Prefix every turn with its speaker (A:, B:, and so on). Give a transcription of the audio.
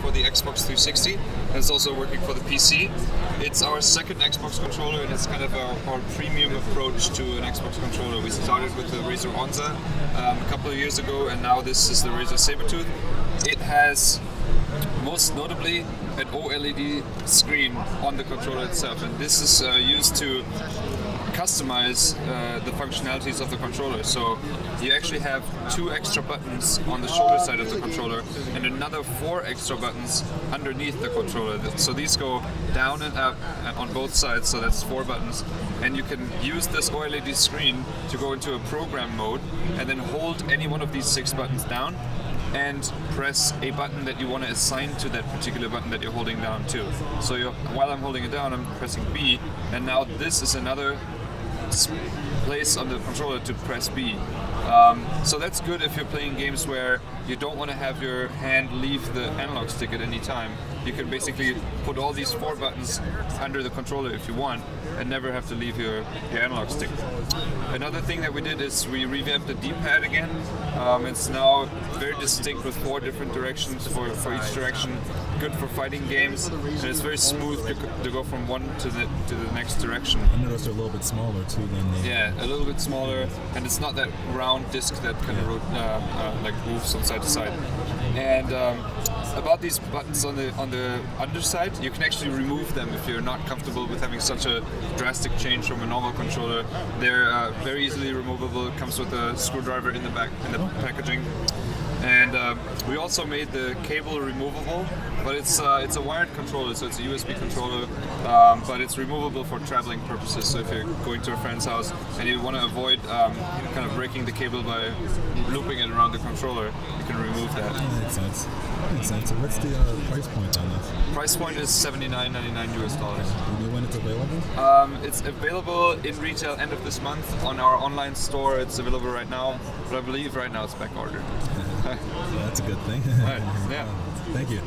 A: for the Xbox 360, and it's also working for the PC. It's our second Xbox controller, and it's kind of our premium approach to an Xbox controller. We started with the Razer a couple of years ago, and now this is the Razer Sabertooth. It has, most notably, an OLED screen on the controller itself, and this is used to customize the functionalities of the controller. So you actually have 2 extra buttons on the shoulder side of the controller and another 4 extra buttons underneath the controller. So these go down and up on both sides, so that's 4 buttons. And you can use this OLED screen to go into a program mode and then hold any one of these 6 buttons down and press a button that you want to assign to that particular button that you're holding down too. So while I'm holding it down, I'm pressing B, and now this is another place on the controller to press B. So that's good if you're playing games where you don't want to have your hand leave the analog stick at any time. You can basically put all these 4 buttons under the controller if you want and never have to leave your analog stick. Another thing that we did is we revamped the D-pad again. It's now very distinct with 4 different directions for each direction. Good for fighting games, and it's very smooth to go from one to the next direction.
B: I noticed they're a little bit smaller too than the...
A: Yeah, a little bit smaller, and it's not that round disc that kind of like moves from side to side. And about these buttons on the underside, you can actually remove them if you're not comfortable with having such a drastic change from a normal controller. They're very easily removable. It comes with a screwdriver in the back in the packaging. And we also made the cable removable, but it's a wired controller, so it's a USB controller, but it's removable for traveling purposes. So if you're going to a friend's house and you want to avoid kind of breaking the cable by looping it around the controller, you can remove that.
B: That makes sense. Makes sense. So what's the price point on this?
A: Price point is $79.99 US.
B: Do you know when it's available?
A: It's available in retail end of this month. On our online store, it's available right now, but I believe right now it's back ordered.
B: That's a good thing.
A: Right. Yeah.
B: Thank you.